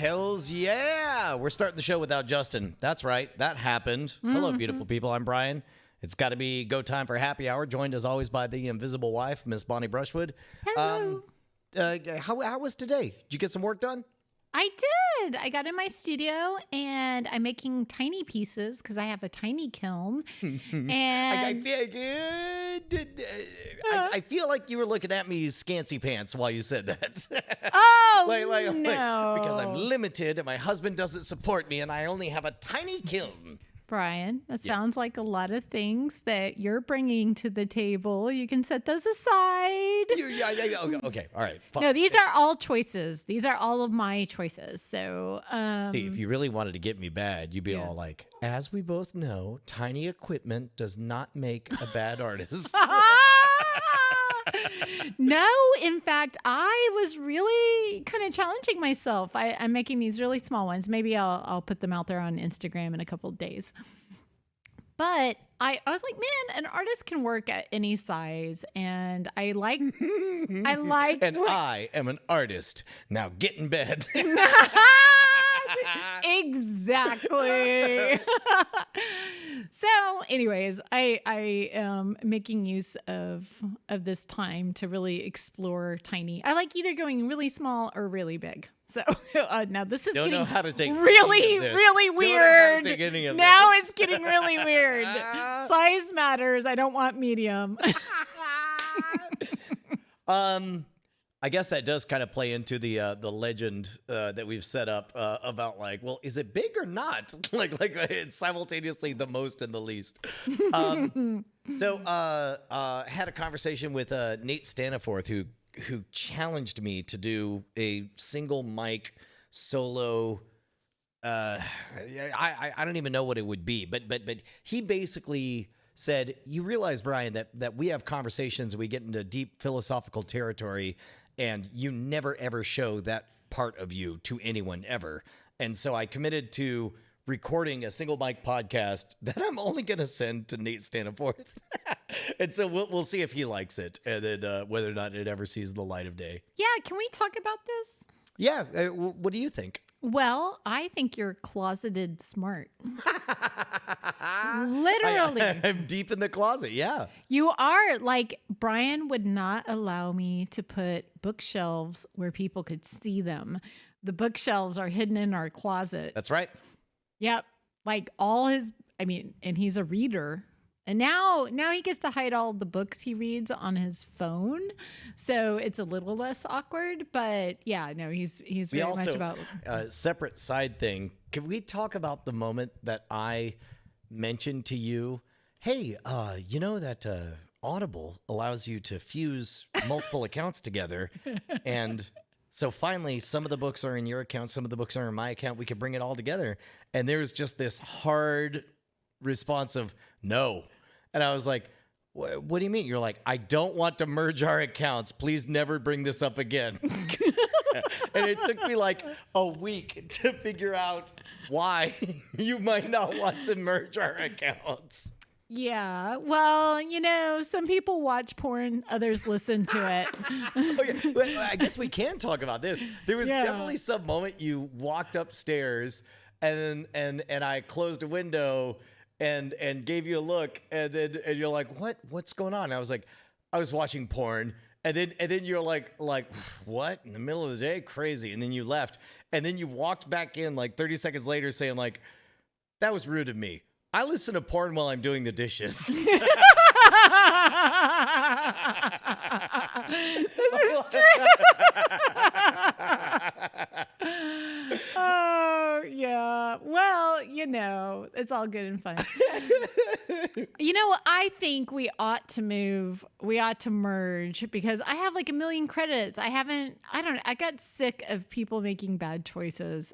hells yeah. We're starting the show without Justin. That's right. That happened. Hello, beautiful people. I'm Brian. It's got to be go time for happy hour, joined as always by the invisible wife, Miss Bonnie Brushwood. Hello. How was today? Did you get some work done? I did. I got in my studio and I'm making tiny pieces because I have a tiny kiln. And I feel like you were looking at me scancy pants while you said that. oh no, because I'm limited and my husband doesn't support me and I only have a tiny kiln. Brian, that sounds like a lot of things that you're bringing to the table. You can set those aside. Okay, all right. Fine. No, these are all choices. These are all of my choices. So, See, if you really wanted to get me bad, you'd be all like, as we both know, tiny equipment does not make a bad artist. No, in fact, I was really kind of challenging myself. I'm making these really small ones. Maybe I'll put them out there on Instagram in a couple of days. But I was like, man, an artist can work at any size, and I like. And I am an artist. Now get in bed. Exactly. So, anyways, I am making use of this time to really explore tiny. I like either going really small or really big. So now this is Don't getting know how to take really, any of this. really Don't know how to weird. take any of Now this. it's getting really weird. Size matters. I don't want medium. I guess that does kind of play into the legend that we've set up about like, well, is it big or not? like it's simultaneously the most and the least. So had a conversation with Nate Staniforth who challenged me to do a single mic solo. I don't even know what it would be, but he basically said, you realize, Brian, that we have conversations, we get into deep philosophical territory, and you never ever show that part of you to anyone ever. And so I committed to recording a single mic podcast that I'm only going to send to Nate Staniforth. And so we'll see if he likes it, and then whether or not it ever sees the light of day. Yeah, can we talk about this? Yeah, what do you think? Well, I think you're closeted smart. Literally. I'm deep in the closet, yeah. You are. Like, Brian would not allow me to put bookshelves where people could see them. The bookshelves are hidden in our closet. That's right. Yep. Like and he's a reader. And now he gets to hide all the books he reads on his phone. So it's a little less awkward, but yeah, no, he's very much about separate side thing. Can we talk about the moment that I mentioned to you, hey, you know that Audible allows you to fuse multiple accounts together, and so finally some of the books are in your account, some of the books are in my account, we could bring it all together. And there's just this hard response of no. And I was like, what do you mean? You're like, I don't want to merge our accounts. Please never bring this up again. And it took me like a week to figure out why you might not want to merge our accounts. Yeah. Well, some people watch porn, others listen to it. Okay, well, I guess we can talk about this. There was definitely some moment you walked upstairs and I closed a window and gave you a look, and you're like, what's going on? And I was like, I was watching porn, and then you're like, what? In the middle of the day? Crazy. And then you left, and then you walked back in like 30 seconds later saying like, that was rude of me. I listen to porn while I'm doing the dishes. This is true. Oh, yeah. Well, it's all good and fun. I think we ought to merge because I have like 1 million credits. I got sick of people making bad choices.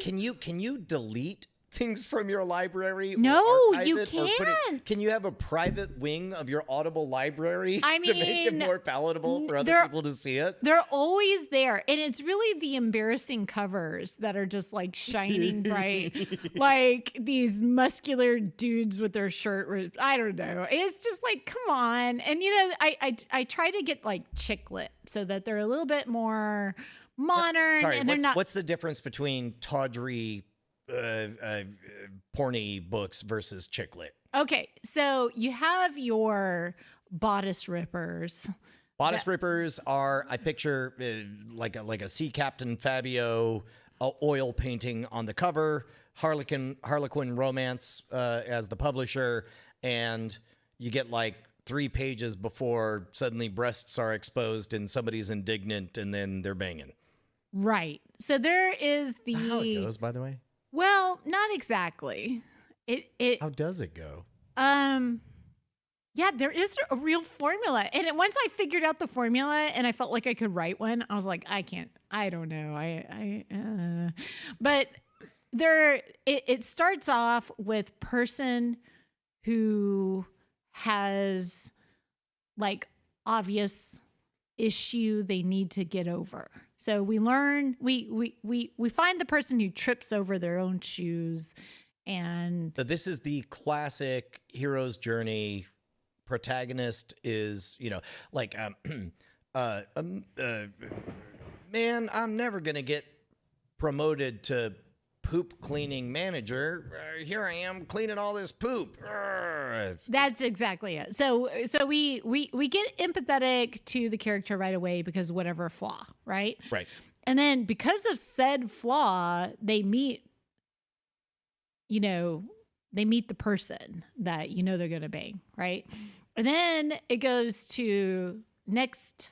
Can you delete things from your library? Or No, archive you it or put it- can't. Can you have a private wing of your Audible library I to make it mean, more palatable for other there- people to see it? They're always there. And it's really the embarrassing covers that are just like shining bright, like these muscular dudes with their shirt ripped. I don't know. It's just like, come on. And, I try to get like chick lit so that they're a little bit more modern. Sorry, and they're not. what's the difference between tawdry, porny books versus chick lit? Okay. So you have your bodice rippers. Bodice rippers are, I picture like a sea captain Fabio oil painting on the cover, Harlequin romance as the publisher, and you get like 3 pages before suddenly breasts are exposed and somebody's indignant and then they're banging. Right. So there is the. How it goes, by the way? Well, not exactly. It How does it go? Yeah, there is a real formula. And once I figured out the formula and I felt like I could write one, I was like, I don't know. But it starts off with person who has like obvious issue they need to get over. So we learn, we find the person who trips over their own shoes. And So this is the classic hero's journey. Protagonist is, like, man, I'm never going to get promoted to poop cleaning manager. Here I am cleaning all this poop. that's exactly it. So we get empathetic to the character right away because of whatever flaw, right? Right. And then because of said flaw, they meet the person that they're going to bang, right? And then it goes to next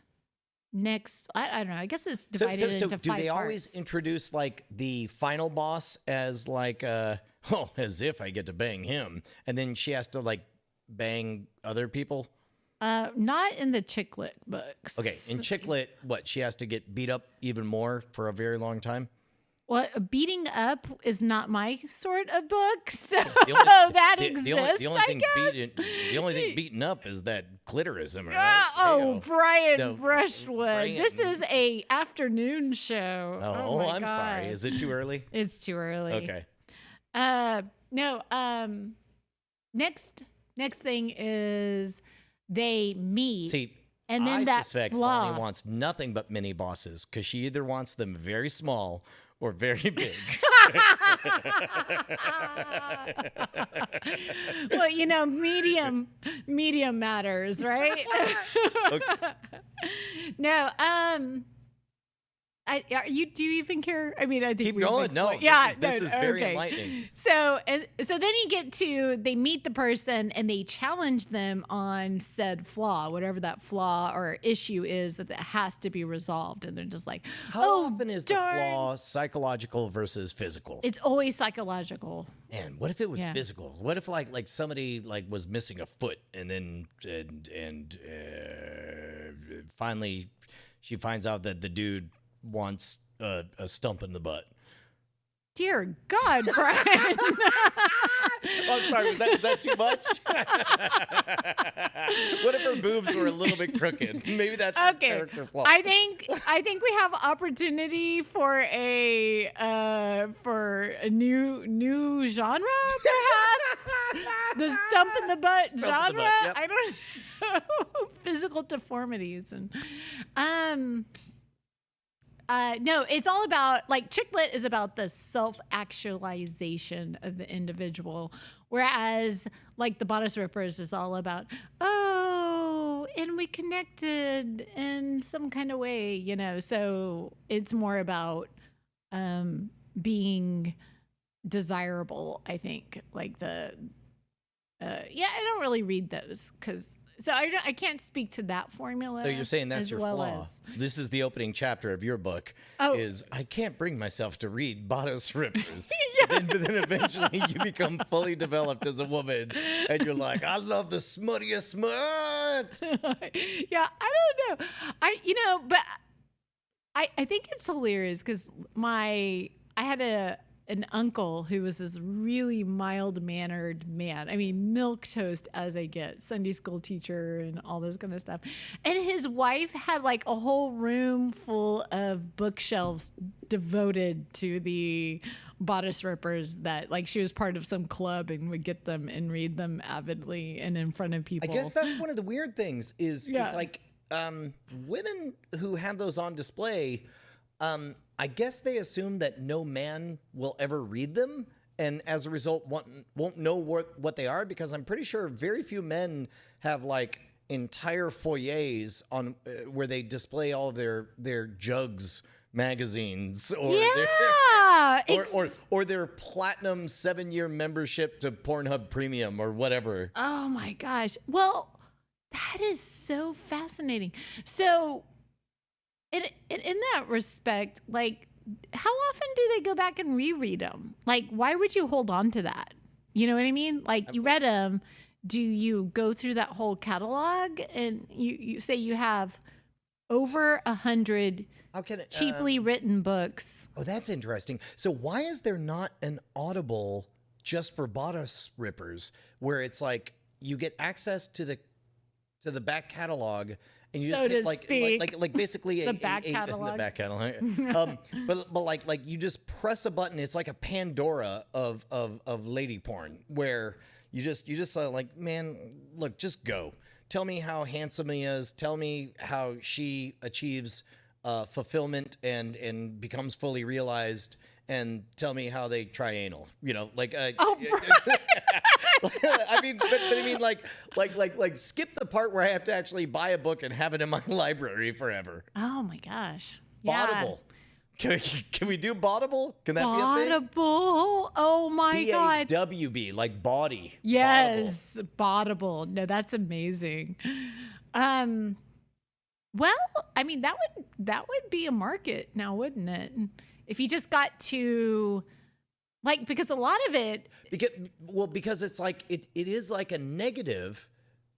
I don't know, I guess it's divided into 5 do they parts. always introduce like the final boss as like as if I get to bang him, and then she has to like bang other people? Not in the chick lit books. Okay, in chick lit, what, she has to get beat up even more for a very long time? Well, beating up is not my sort of book, so The only- that the exists, only I thing guess. the only thing beaten up is that clitoris, am I right? Oh, Hey-o. Brian No, Brushwood. Brian. This is a afternoon show. Oh, my I'm God. sorry. Is it too early? It's too early. Okay. No, next thing is they meet. See, and then I that suspect flaw. Bonnie wants nothing but mini bosses because she either wants them very small or very big. Well, medium matters, right? Okay. No, do you even care? I mean, I think Keep we've going. No, explored- yeah, this is very okay. enlightening. So then they meet the person and they challenge them on said flaw, whatever that flaw or issue is that has to be resolved, and they're just like, How often is the darn. flaw psychological versus physical? It's always psychological. Man, what if it was Yeah. physical? What if like somebody like was missing a foot and then finally she finds out that the dude wants a stump in the butt? Dear God, Brian. Oh, I'm sorry, was that too much? What if her boobs were a little bit crooked? Maybe that's her Okay, character flaw. I think we have opportunity for a new genre, perhaps. The stump in the butt Stump in the genre. butt, yep. I don't know. Physical deformities and no, it's all about like chick lit is about the self-actualization of the individual, whereas like the Bodice Rippers is all about and we connected in some kind of way, So it's more about being desirable, I think. Like I don't really read those so I can't speak to that formula. So you're saying that's as your well flaw. as- This is the opening chapter of your book. Oh. Is I can't bring myself to read Bodice Rippers. Yeah. But then eventually you become fully developed as a woman, and you're like, I love the smuttiest smut. Yeah, I don't know. but I think it's hilarious because I had an uncle who was this really mild-mannered man. I mean, milquetoast as they get, Sunday school teacher and all this kind of stuff. And his wife had like a whole room full of bookshelves devoted to the bodice rippers, that like she was part of some club and would get them and read them avidly and in front of people. I guess that's one of the weird things is like women who have those on display, I guess they assume that no man will ever read them, and as a result won't know what they are, because I'm pretty sure very few men have like entire foyers on where they display all of their Jugs magazines or their platinum 7-year membership to Pornhub Premium or whatever. Oh my gosh. Well, that is so fascinating. So in that respect, like, how often do they go back and reread them? Like, why would you hold on to that? You know what I mean? Like, you read them. Do you go through that whole catalog and you say you have over 100 cheaply written books? Oh, that's interesting. So why is there not an Audible just for bodice rippers, where it's like you get access to the back catalog and you just So hit to like speak. like basically The back catalog. the back catalog. But like you just press a button. It's like a Pandora of lady porn, where you just like, man, look, just go. Tell me how handsome he is. Tell me how she achieves fulfillment and becomes fully realized, and tell me how they try anal. You know, like Oh, I mean, but I mean, like skip the part where I have to actually buy a book and have it in my library forever. oh my gosh. Yeah. Botable. Can we do Botable? Can that be a thing? Botable. Oh my God. BAWB, like body. Yes, Botable. No, that's amazing. Well, I mean, that would be a market now, wouldn't it? If you just got to, like, because a lot of it, Because it's like it is like a negative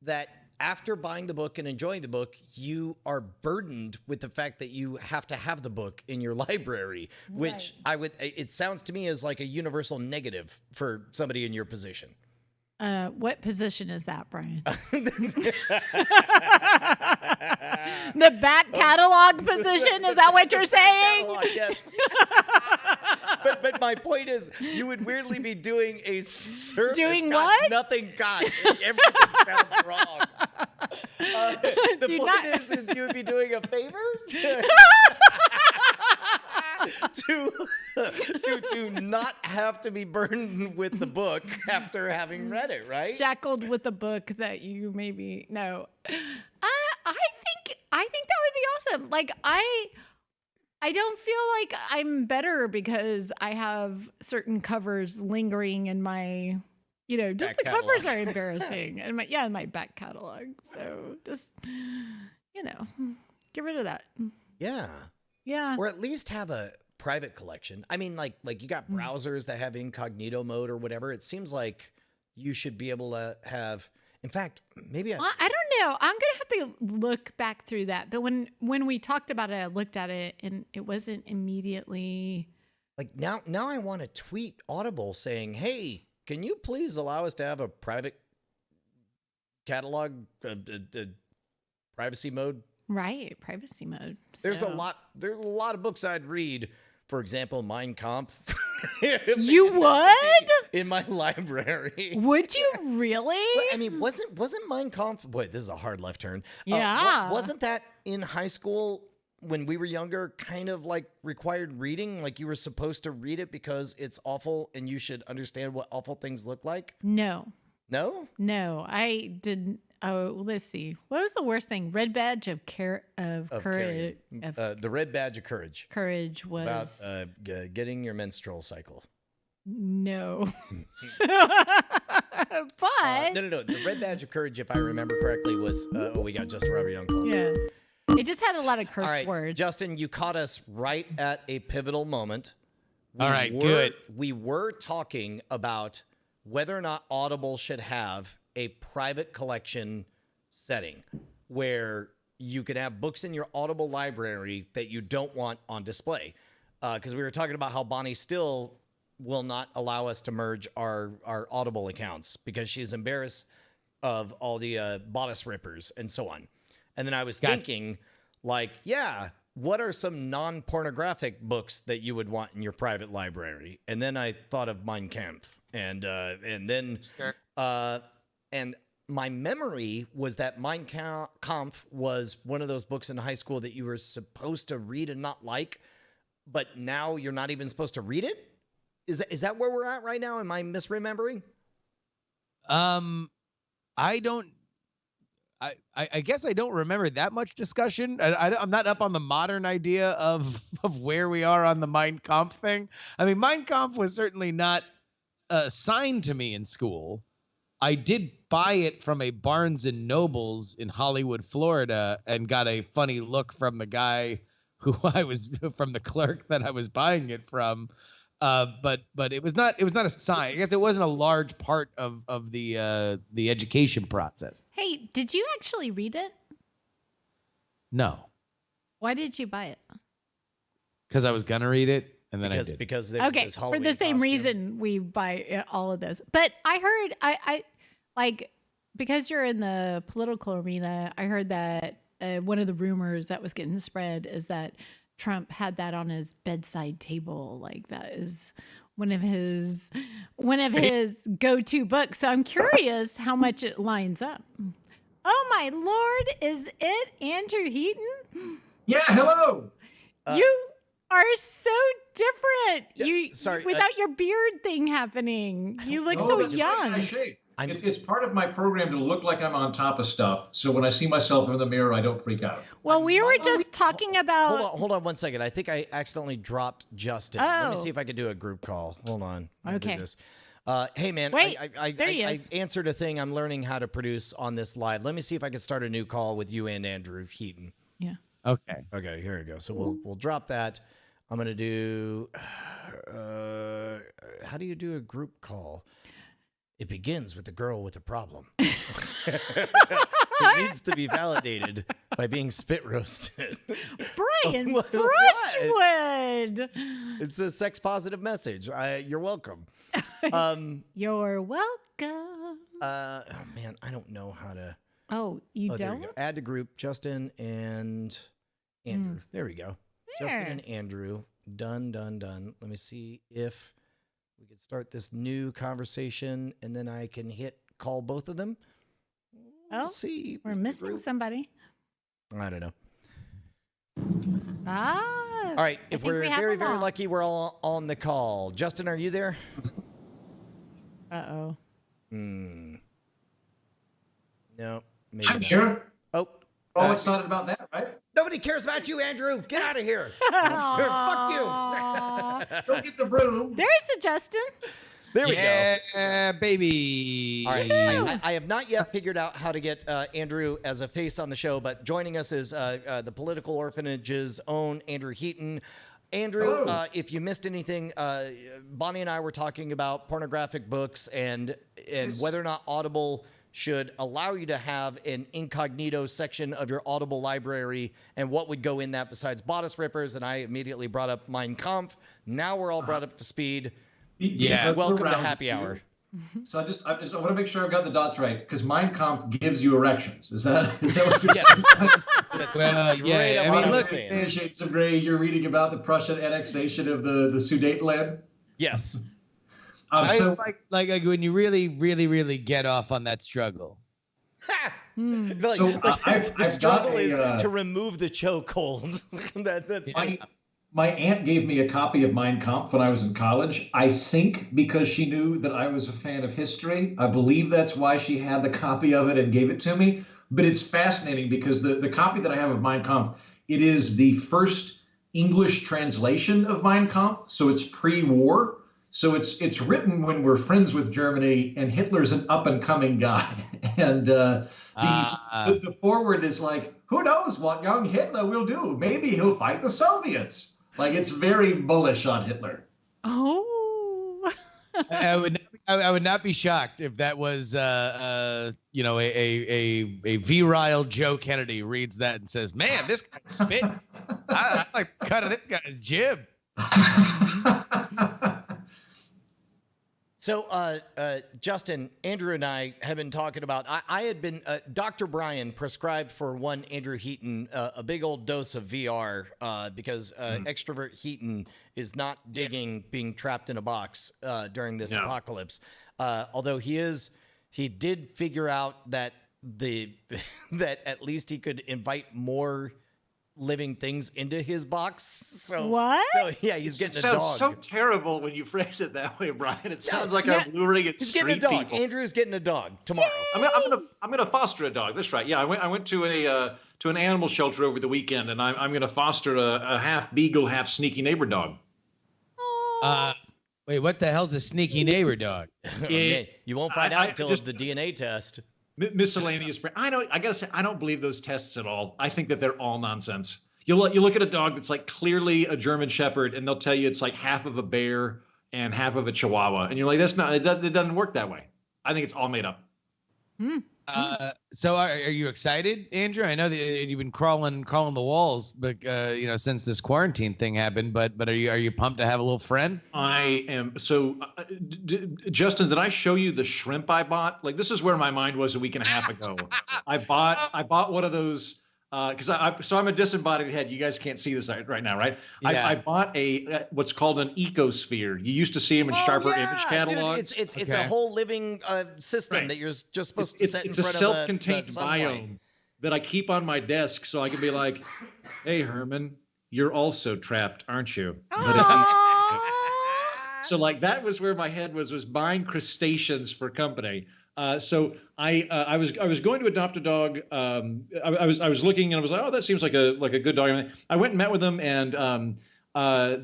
that after buying the book and enjoying the book, you are burdened with the fact that you have to have the book in your library, which it sounds to me as like a universal negative for somebody in your position. what position is that, Brian? The back catalog position? Is that what you're saying? Catalog, yes. But my point is, you would weirdly be doing a service. Doing God, what? Nothing. God, everything sounds wrong. The Do point not- is you would be doing a favor to not have to be burdened with the book after having read it, right? Shackled with a book that you maybe no. I think that would be awesome. Like I don't feel like I'm better because I have certain covers lingering in my, just Back the covers catalog. are embarrassing and in my back catalog. So just, get rid of that. Yeah. Yeah. Or at least have a private collection. I mean, like you got browsers that have incognito mode or whatever. It seems like you should be able to have. In fact, maybe I don't know. I'm gonna have to look back through that. But when we talked about it, I looked at it and it wasn't immediately. like now I want to tweet Audible saying, "Hey, can you please allow us to have a private catalog, privacy mode?" Right, privacy mode. There's a So- lot of books I'd read. For example, Mein Kampf. You would? In my library. Would you really? Well, I mean, wasn't Mein Kampf? Boy, this is a hard left turn. Yeah. Wasn't that in high school when we were younger, kind of like required reading? Like you were supposed to read it because it's awful and you should understand what awful things look like? No, No? I didn't. Oh, let's see. What was the worst thing? Red badge of courage. Carrying. The Red Badge of Courage. Courage About was getting your menstrual cycle. no. But No. The Red Badge of Courage, if I remember correctly, was we got Just Robert Young Club. yeah, it just had a lot of curse All right, words. Justin, you caught us right at a pivotal moment. All right, good. We were talking about whether or not Audible should have a private collection setting where you could have books in your Audible library that you don't want on display. Because we were talking about how Bonnie Still will not allow us to merge our Audible accounts because she's embarrassed of all the bodice rippers and so on. And then I was thinking, like, yeah, what are some non-pornographic books that you would want in your private library? And then I thought of Mein Kampf, and then and my memory was that Mein Kampf was one of those books in high school that you were supposed to read and not like, but now you're not even supposed to read it. Is that where we're at right now? Am I misremembering? I don't. I guess I don't remember that much discussion. I'm not up on the modern idea of where we are on the Mein Kampf thing. I mean, Mein Kampf was certainly not assigned to me in school. I did buy it from a Barnes and Nobles in Hollywood, Florida, and got a funny look from the guy from the clerk that I was buying it from. But it was not assigned. I guess it wasn't a large part of the education process. Hey, did you actually read it? No. Why did you buy it? Because I was gonna read it, and then I did. Because there was this for Halloween the same costume. reason we buy all of those. But I heard I like, because you're in the political arena, I heard that one of the rumors that was getting spread is that Trump had that on his bedside table. Like, that is one of his go-to books. So I'm curious how much it lines up. Oh my Lord, is it Andrew Heaton? Yeah, hello. You are so different. Yeah, sorry, without your beard thing happening. You look so that's young. my shape. It's part of my program to look like I'm on top of stuff. So when I see myself in the mirror, I don't freak out. Well, we were just talking about. Hold on 1 second. I think I accidentally dropped Justin. Let me see if I could do a group call. Hold on. Okay. Do this. Hey, man. Wait, I there he is. answered a thing I'm learning how to produce on this live. Let me see if I can start a new call with you and Andrew Heaton. Yeah. Okay. Okay, here we go. So we'll drop that. I'm gonna do. How do you do a group call? It begins with the girl with a problem. It needs to be validated by being spit roasted. Brian What? Brushwood. It's a sex positive message. You're welcome. You're welcome. Oh man, I don't know how to. Oh, you There we don't? go. Add to group Justin and Andrew. There we go. Justin There. and Andrew. Done. Let me see if we could start this new conversation, and then I can hit call both of them. We'll see. We're missing somebody. I don't know. Ah. All right. I If think we're we have very, them very all. lucky, we're all on the call. Justin, are you there? Uh-oh. No. Maybe I'm not. here. Oh. All excited about that, right? Nobody cares about you, Andrew. Get out of here. Fuck you. Don't get the broom. There's a Justin. There we go. Yeah, baby. All right. I have not yet figured out how to get Andrew as a face on the show, but joining us is the Political Orphanage's own Andrew Heaton. Andrew, Hello. if you missed anything, Bonnie and I were talking about pornographic books and whether or not Audible should allow you to have an incognito section of your Audible library and what would go in that besides bodice rippers. And I immediately brought up Mein Kampf. Now we're all brought up to speed. Yeah, That's the Welcome to round happy two. hour. So I want to make sure I've got the dots right, because Mein Kampf gives you erections. Is that what you're Yes. saying? Well, Straight yeah. up I what mean, I was look, saying. In the Shades of Grey, you're reading about the Prussian annexation of the Sudetenland. Yes. So like when you really, really, really get off on that struggle. Like, So, I've the struggle got a, is to remove the chokehold. That's my aunt gave me a copy of Mein Kampf when I was in college. I think because she knew that I was a fan of history. I believe that's why she had the copy of it and gave it to me. But it's fascinating because the copy that I have of Mein Kampf, it is the first English translation of Mein Kampf. So it's pre-war. So it's written when we're friends with Germany and Hitler's an up and coming guy. And the forward is like, who knows what young Hitler will do? Maybe he'll fight the Soviets. Like, it's very bullish on Hitler. Oh. I would not be shocked if that was a virile Joe Kennedy reads that and says, "Man, this guy's spit. I like cutting this guy's jib." So, Justin, Andrew and I have been talking about. I had been Dr. Brian prescribed for one Andrew Heaton a big old dose of VR because extrovert Heaton is not digging being trapped in a box during this apocalypse. Although he did figure out that that at least he could invite more living things into his box. So what? So yeah, he's getting a dog. It sounds so terrible when you phrase it that way, Brian. It sounds like I'm luring at He's street getting a dog. people. Andrew's getting a dog tomorrow. I'm gonna foster a dog. That's right. Yeah, I went to an animal shelter over the weekend, and I'm gonna foster a half beagle, half sneaky neighbor dog. Wait, what the hell's a sneaky neighbor dog? Man, you won't find out until just- the DNA test. Miscellaneous. I gotta say, I don't believe those tests at all. I think that they're all nonsense. You look at a dog that's like clearly a German Shepherd, and they'll tell you it's like half of a bear and half of a Chihuahua, and you're like, that's not. It doesn't work that way. I think it's all made up. So are you excited, Andrew? I know that you've been crawling the walls, but since this quarantine thing happened. But are you pumped to have a little friend? I am. So, Justin, did I show you the shrimp I bought? Like, this is where my mind was a week and a half ago. I bought one of those because I'm a disembodied head. You guys can't see this right now, right? Yeah. I bought what's called an ecosphere. You used to see them in sharper image catalogs. Dude, it's a whole living system Right. that you're just supposed to set in It's a front of self-contained the sunlight. biome that I keep on my desk so I can be like, "Hey, Herman, you're also trapped, aren't you?" So like that was where my head was buying crustaceans for company. So I was going to adopt a dog. I was looking and I was like, oh, that seems like a good dog. I went and met with them, and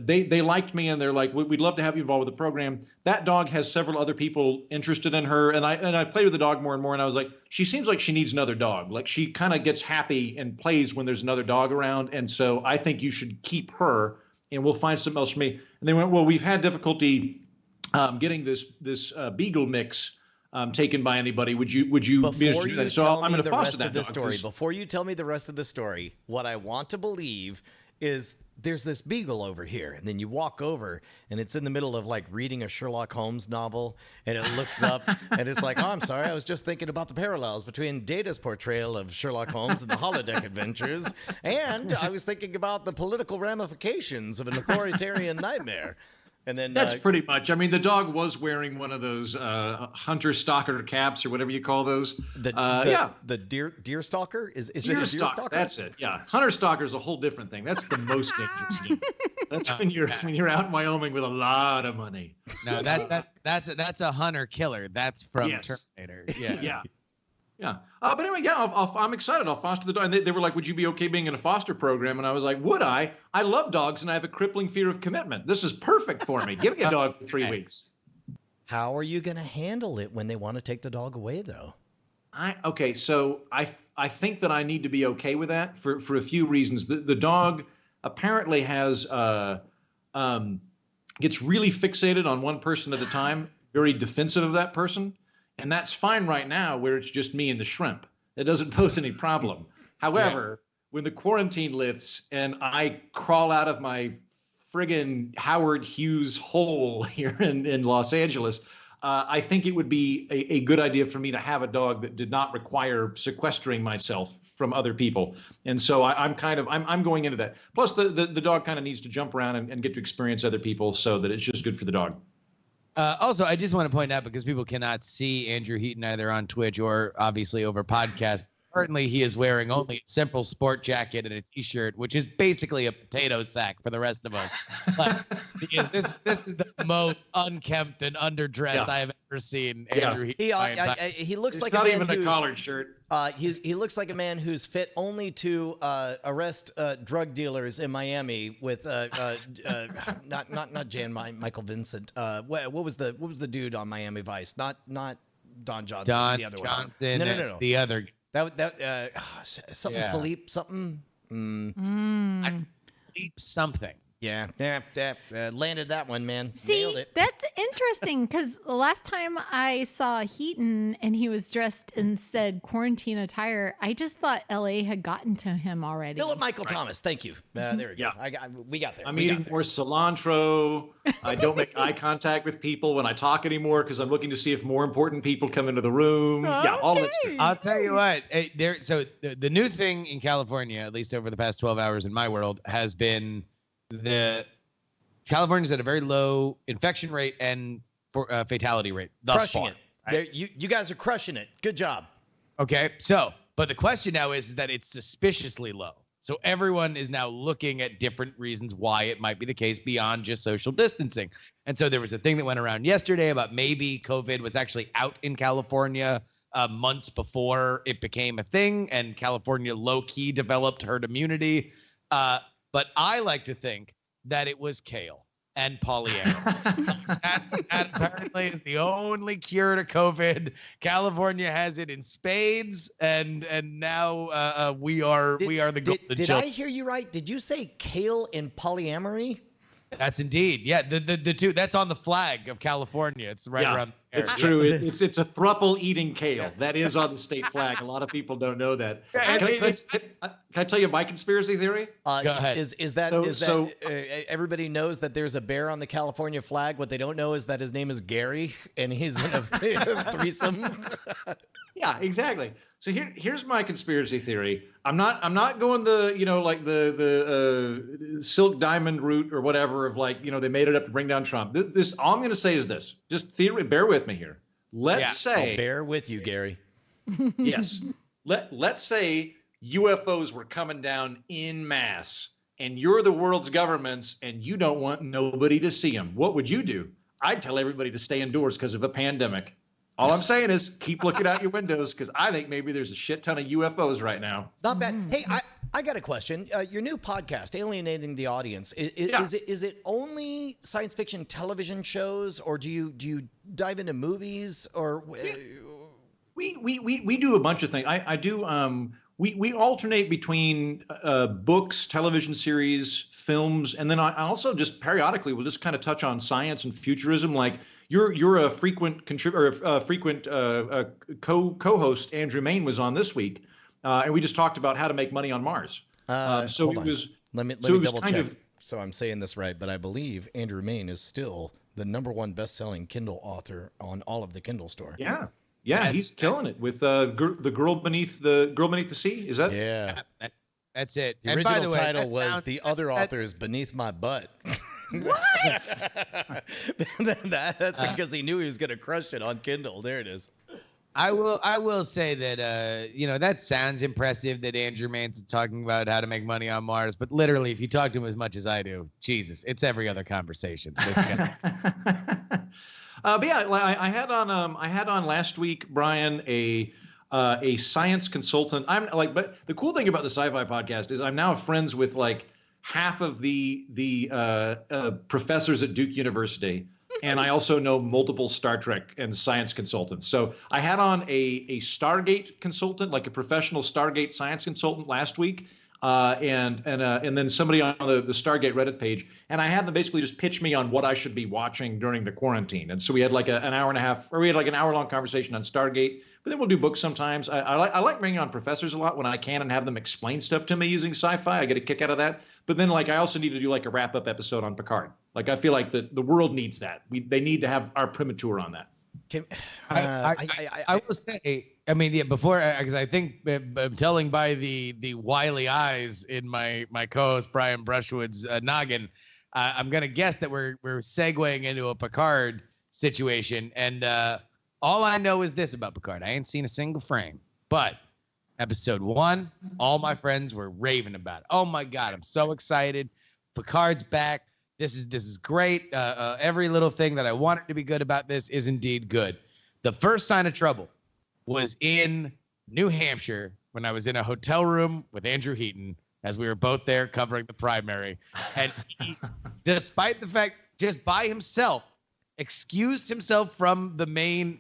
they liked me, and they're like, we'd love to have you involved with the program. That dog has several other people interested in her, and I played with the dog more and more, and I was like, she seems like she needs another dog. Like she kind of gets happy and plays when there's another dog around, and so I think you should keep her, and we'll find something else for me. And they went, well, we've had difficulty getting this beagle mix taken by anybody. Would you be interested in that? So I'm going to foster that dog. Story. Before you tell me the rest of the story, what I want to believe is there's this beagle over here, and then you walk over, and it's in the middle of like reading a Sherlock Holmes novel, and it looks up, and it's like, oh, I'm sorry, I was just thinking about the parallels between Data's portrayal of Sherlock Holmes and the holodeck adventures, and I was thinking about the political ramifications of an authoritarian nightmare. And then that's pretty much. I mean, the dog was wearing one of those hunter stalker caps or whatever you call those. The deer stalker is it a deer stalker? That's it. Yeah, hunter stalker is a whole different thing. That's the most dangerous thing. That's when you're out in Wyoming with a lot of money. No, that's a hunter killer. That's from Terminator. Yeah. Yeah. But anyway, I'm excited. I'll foster the dog. And they were like, would you be okay being in a foster program? And I was like, would I? I love dogs, and I have a crippling fear of commitment. This is perfect for me. Give me a dog for 3 weeks. How are you going to handle it when they want to take the dog away, though? So I think that I need to be okay with that for a few reasons. The dog apparently has gets really fixated on one person at a time, very defensive of that person. And that's fine right now where it's just me and the shrimp. It doesn't pose any problem. However, when the quarantine lifts and I crawl out of my friggin' Howard Hughes hole here in Los Angeles, I think it would be a good idea for me to have a dog that did not require sequestering myself from other people. And so I'm going into that. Plus, the dog kind of needs to jump around and get to experience other people so that it's just good for the dog. Also, I just want to point out, because people cannot see Andrew Heaton either on Twitch or obviously over podcast, currently he is wearing only a simple sport jacket and a T-shirt, which is basically a potato sack for the rest of us. But this is the most unkempt and underdressed I have ever seen Andrew Heaton. He looks It's like not a man even a who's, collared shirt. he looks like a man who's fit only to arrest drug dealers in Miami with not Michael Vincent. What was the dude on Miami Vice? Not Don Johnson. Don the other Johnson. one. No. The other. Something Philippe something. Philippe something. Yeah, landed that one, man. Nailed See, it. that's interesting because the last time I saw Heaton and he was dressed in said quarantine attire, I just thought LA had gotten to him already. Philip Michael Thomas, thank you. There we go. Yeah. We got there. I'm We got eating there. more cilantro. I don't make eye contact with people when I talk anymore because I'm looking to see if more important people come into the room. Yeah, all that stuff. Okay. I'll tell you what. So the new thing in California, at least over the past 12 hours in my world, has been California's at a very low infection rate and fatality rate thus Crushing far. it. There, you guys are crushing it. Good job. Okay, but the question now is that it's suspiciously low. So everyone is now looking at different reasons why it might be the case beyond just social distancing. And so there was a thing that went around yesterday about maybe COVID was actually out in California months before it became a thing, and California low-key developed herd immunity. But I like to think that it was kale and polyamory. that apparently is the only cure to COVID. California has it in spades, and now we are the golden Did children. I hear you right? Did you say kale and polyamory? That's indeed, yeah. The two that's on the flag of California. It's right Yeah, around there. it's true. It's a thruple eating kale. That is on the state flag. A lot of people don't know that. Can I tell you my conspiracy theory? Go ahead. Is that So- everybody knows that there's a bear on the California flag? What they don't know is that his name is Gary and he's in a threesome. Yeah, exactly. So here's my conspiracy theory. I'm not going the the silk diamond route or whatever of like they made it up to bring down Trump. This all I'm going to say is this. Just theory. Bear with me here. Let's say I'll bear with you, Gary. yes. Let's say UFOs were coming down in mass, and you're the world's governments, and you don't want nobody to see them. What would you do? I'd tell everybody to stay indoors because of a pandemic. All I'm saying is keep looking out your windows because I think maybe there's a shit ton of UFOs right now. It's not bad. Hey, I got a question. Your new podcast, Alienating the Audience, is it only science fiction television shows, or do you dive into movies, or We do a bunch of things. I do. We alternate between books, television series, films, and then I also just periodically will just kind of touch on science and futurism. Like you're a frequent contributor, a frequent co-host. Andrew Main was on this week, and we just talked about how to make money on Mars. So hold it on. was. Let me so it was double kind check. of- So I'm saying this right, but I believe Andrew Main is still the #1 best-selling Kindle author on all of the Kindle store. Yeah. Yeah, he's killing it with the girl beneath the sea. Is that? Yeah. That's it. The And by original the way, title that was sounds- The Other Authors Beneath My Butt. What? That's because he knew he was going to crush it on Kindle. There it is. I will say that that sounds impressive that Andrew Mann's talking about how to make money on Mars, but literally if you talk to him as much as I do, Jesus, it's every other conversation. This guy. But yeah, I had on last week, Brian, a science consultant. But the cool thing about the Sci-Fi Podcast is I'm now friends with like half of the professors at Duke University, and I also know multiple Star Trek and science consultants. So I had on a Stargate consultant, like a professional Stargate science consultant last week. And then somebody on the Stargate Reddit page, and I had them basically just pitch me on what I should be watching during the quarantine. And so we had like an hour and a half, or we had like an hour-long conversation on Stargate. But then we'll do books sometimes. I like bringing on professors a lot when I can and have them explain stuff to me using sci-fi. I get a kick out of that. But then like I also need to do like a wrap-up episode on Picard. Like I feel like the world needs that. They need to have our primature on that. I will say, I mean, yeah, before, because I think I'm telling by the wily eyes in my co-host Brian Brushwood's noggin, I'm gonna guess that we're segueing into a Picard situation, and all I know is this about Picard: I ain't seen a single frame, but episode 1, all my friends were raving about it. Oh my God, I'm so excited! Picard's back. This is great. Every little thing that I wanted to be good about this is indeed good. The first sign of trouble was in New Hampshire when I was in a hotel room with Andrew Heaton as we were both there covering the primary. And he, despite the fact, just by himself, excused himself from the main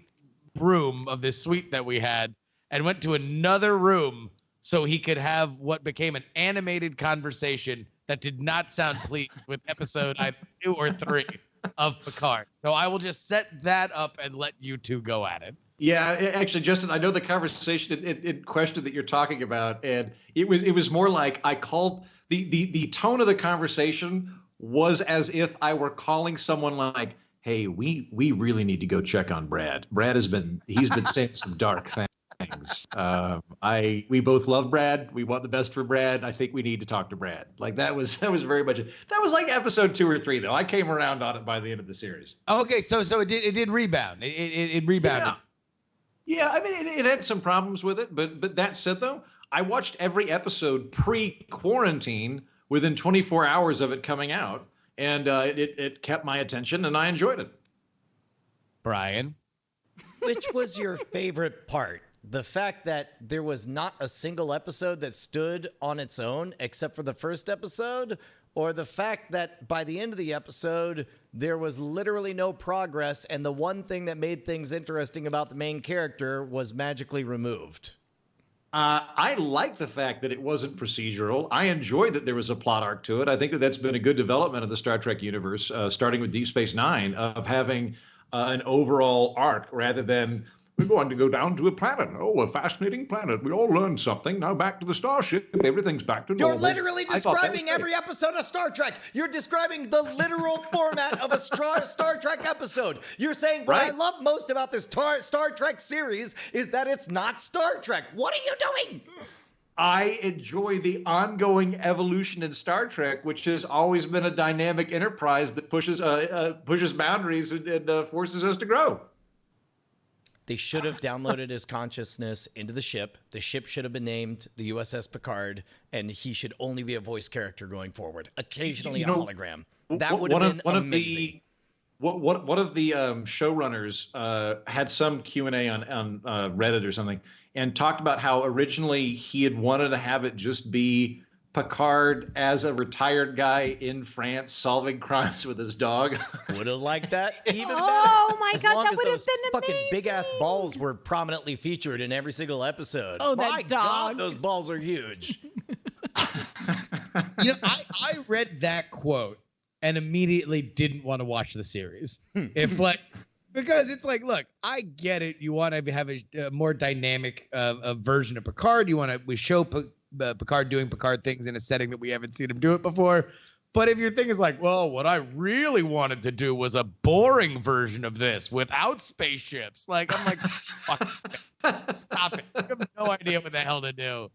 room of this suite that we had and went to another room so he could have what became an animated conversation that did not sound pleased with episode either 2 or 3 of Picard. So I will just set that up and let you two go at it. Yeah, actually, Justin, I know the conversation in question that you're talking about, and it was more like I called the tone of the conversation was as if I were calling someone like, "Hey, we really need to go check on Brad. He's been saying some dark things. We both love Brad. We want the best for Brad. I think we need to talk to Brad." Like that was very much that was like episode 2 or 3 though. I came around on it by the end of the series. Okay, so it did rebound. It rebounded. Yeah, I mean it had some problems with it, but that said though, I watched every episode pre-quarantine within 24 hours of it coming out, and it kept my attention, and I enjoyed it. Brian, Which was your favorite part? The fact that there was not a single episode that stood on its own except for the first episode, or the fact that by the end of the episode, there was literally no progress, and the one thing that made things interesting about the main character was magically removed? I like the fact that it wasn't procedural. I enjoyed that there was a plot arc to it. I think that that's been a good development of the Star Trek universe, starting with Deep Space Nine, of having an overall arc rather than we're going to go down to a planet. Oh, a fascinating planet. We all learned something. Now back to the starship. Everything's back to normal. You're literally describing every episode of Star Trek. You're describing the literal format of a Star Trek episode. You're saying what I love most about this Star Trek series is that it's not Star Trek. What are you doing? I enjoy the ongoing evolution in Star Trek, which has always been a dynamic enterprise that pushes boundaries and forces us to grow. They should have downloaded his consciousness into the ship. The ship should have been named the USS Picard, and he should only be a voice character going forward. Occasionally a hologram. That would have been amazing. One of the showrunners had some Q&A on Reddit or something, and talked about how originally he had wanted to have it just be Picard as a retired guy in France solving crimes with his dog. Would have liked that even better. Oh my As God, long that as would have those been fucking amazing. big ass balls were prominently featured in every single episode. Oh, that my dog. God, those balls are huge. I read that quote and immediately didn't want to watch the series. Because it's like, look, I get it. You want to have a more dynamic version of Picard. We show Picard doing Picard things in a setting that we haven't seen him do it before. But if your thing is like, well, what I really wanted to do was a boring version of this without spaceships. Like, I'm like, fuck, stop it. You have no idea what the hell to do.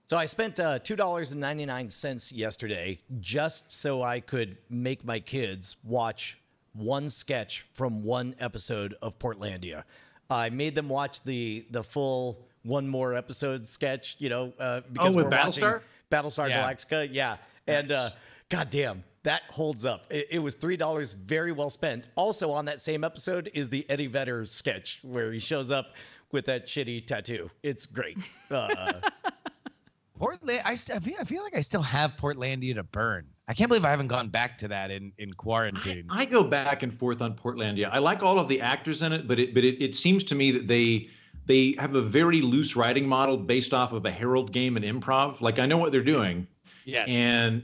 So I spent $2.99 yesterday just so I could make my kids watch one sketch from one episode of Portlandia. I made them watch the full one more episode sketch, because with we're Battlestar? watching Battlestar Yeah. Galactica. Yeah. And goddamn, that holds up. It was $3 very well spent. Also on that same episode is the Eddie Vedder sketch where he shows up with that shitty tattoo. It's great. Portland, I feel like I still have Portlandia to burn. I can't believe I haven't gone back to that in quarantine. I go back and forth on Portlandia. I like all of the actors in it, but it seems to me that they have a very loose writing model based off of a Herald game and improv. Like I know what they're doing. Yes. And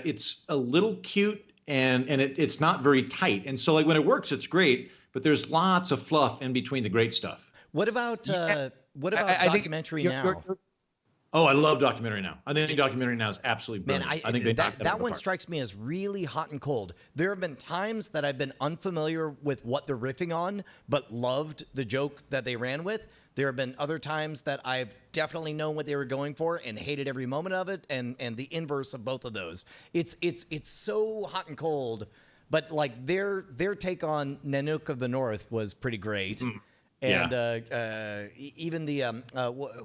it's a little cute and it's not very tight. And so like when it works, it's great, but there's lots of fluff in between the great stuff. What about Documentary Now? Oh, I love Documentary Now. I think Documentary Now is absolutely brilliant. Man, I think they knocked that out of the one park. strikes me as really hot and cold. There have been times that I've been unfamiliar with what they're riffing on, but loved the joke that they ran with. There have been other times that I've definitely known what they were going for and hated every moment of it, and the inverse of both of those. It's so hot and cold, but like their take on Nanook of the North was pretty great. And even the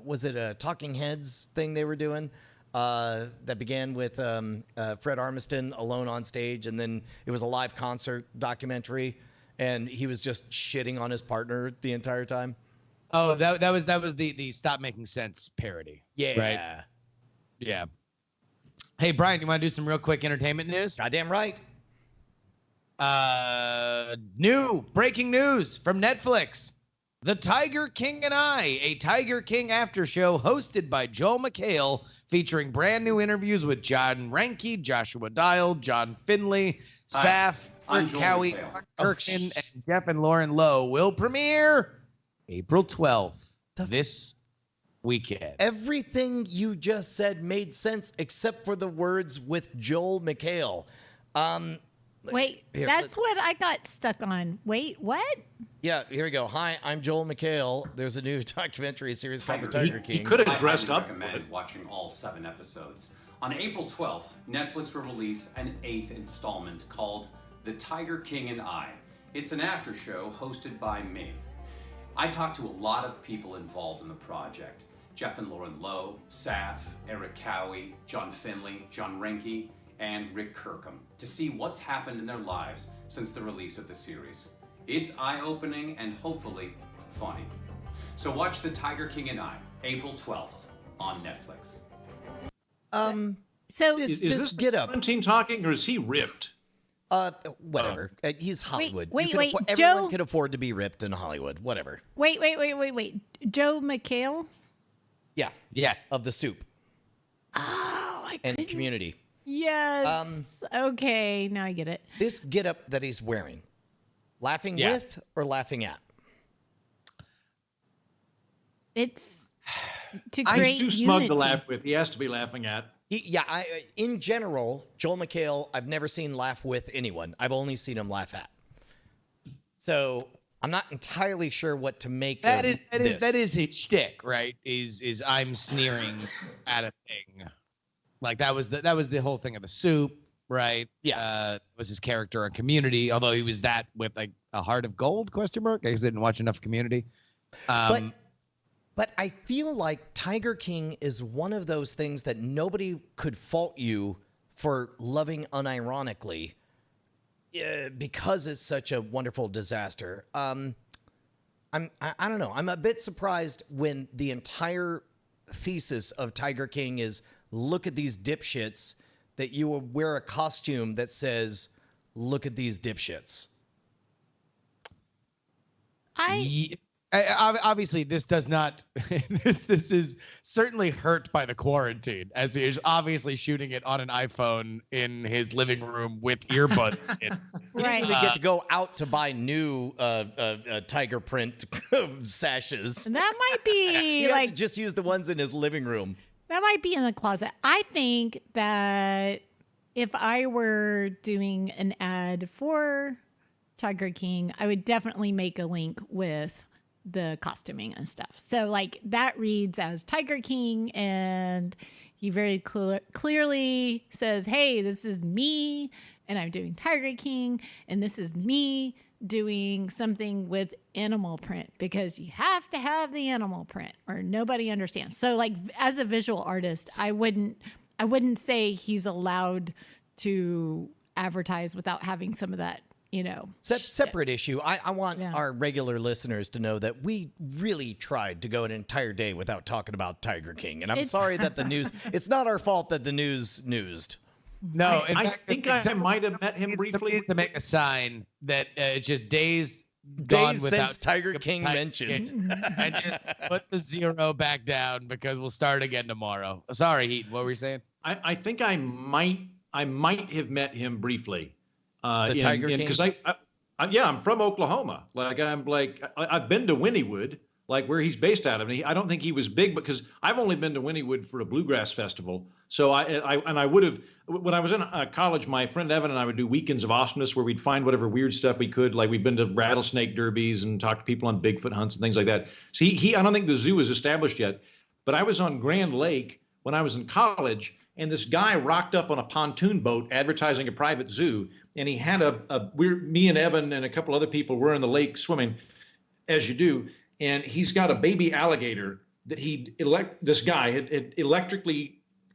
was it a Talking Heads thing they were doing that began with Fred Armisen alone on stage, and then it was a live concert documentary, and he was just shitting on his partner the entire time. Oh, that was the Stop Making Sense parody. Yeah. Right? Yeah. Hey, Brian, you want to do some real quick entertainment news? Goddamn right. New breaking news from Netflix. The Tiger King and I, a Tiger King after show hosted by Joel McHale, featuring brand new interviews with John Reinke, Joshua Dial, John Finley, Saf, I'm Rick Joel Cowie, McHale. Kirkman, and Jeff and Lauren Lowe will premiere April 12th this weekend. Everything you just said made sense except for the words with Joel McHale. Wait, Here, that's what I got stuck on. Wait, what? Yeah, here we go. Hi, I'm Joel McHale. There's a new documentary series called The Tiger He King. could have I dressed highly up. recommend watching all 7 episodes. On April 12th, Netflix will release an 8th installment called The Tiger King and I. It's an after show hosted by me. I talked to a lot of people involved in the project. Jeff and Lauren Lowe, Saf, Eric Cowie, John Finley, John Reinke, and Rick Kirkham to see what's happened in their lives since the release of the series. It's eye-opening and hopefully funny. So watch The Tiger King and I, April 12th on Netflix. So This Is this get up. Quarantine talking, or is he ripped? Whatever. He's Hollywood. wait, You can wait, everyone Joe? can afford to be ripped in Hollywood. Whatever. wait. Joe McHale? Yeah. Yeah. Of the soup Oh, I and couldn't. Community. Yes. Okay, now I get it. This getup that he's wearing, laughing Yeah. with or laughing at? It's to He's create too smug to unity. laugh with. He has to be laughing at. In general, Joel McHale, I've never seen laugh with anyone. I've only seen him laugh at. So I'm not entirely sure what to make That of is this. his shtick, right? Is I'm sneering at a thing. Like that was the whole thing of the soup, right? Yeah. Was his character on Community, although he was that with like a heart of gold, question mark. I didn't watch enough Community. But I feel like Tiger King is one of those things that nobody could fault you for loving unironically because it's such a wonderful disaster. I don't know. I'm a bit surprised when the entire thesis of Tiger King is look at these dipshits that you will wear a costume that says look at these dipshits. Obviously, this does not. This is certainly hurt by the quarantine, as he is obviously shooting it on an iPhone in his living room with earbuds in. He Right. didn't even get to go out to buy new tiger print sashes. That might be He had like to just use the ones in his living room. that might be in the closet. I think that if I were doing an ad for Tiger King, I would definitely make a link with the costuming and stuff. So like that reads as Tiger King, and he very clearly says, hey, this is me and I'm doing Tiger King, and this is me doing something with animal print, because you have to have the animal print or nobody understands. So like as a visual artist, I wouldn't say he's allowed to advertise without having some of that, Separate issue. I want Yeah. our regular listeners to know that we really tried to go an entire day without talking about Tiger King. And I'm It's- sorry that the news, it's not our fault that the news newsed. No, in I fact, think except I might have met him needs briefly. to make a sign that it's just days gone Days without since Tiger King Tiger mentioned. King. And just put the 0 back down because we'll start again tomorrow. Sorry, Heat. What were you saying? I think I might have met him briefly. Tiger King? Because I'm from Oklahoma. I've been to Wynnewood, like where he's based out of. And I don't think he was big because I've only been to Wynnewood for a bluegrass festival. So I would have, when I was in college, my friend Evan and I would do weekends of awesomeness where we'd find whatever weird stuff we could. Like we'd been to rattlesnake derbies and talked to people on Bigfoot hunts and things like that. So I don't think the zoo is established yet, but I was on Grand Lake when I was in college, and this guy rocked up on a pontoon boat advertising a private zoo. And he had me and Evan and a couple other people were in the lake swimming, as you do. And he's got a baby alligator that he'd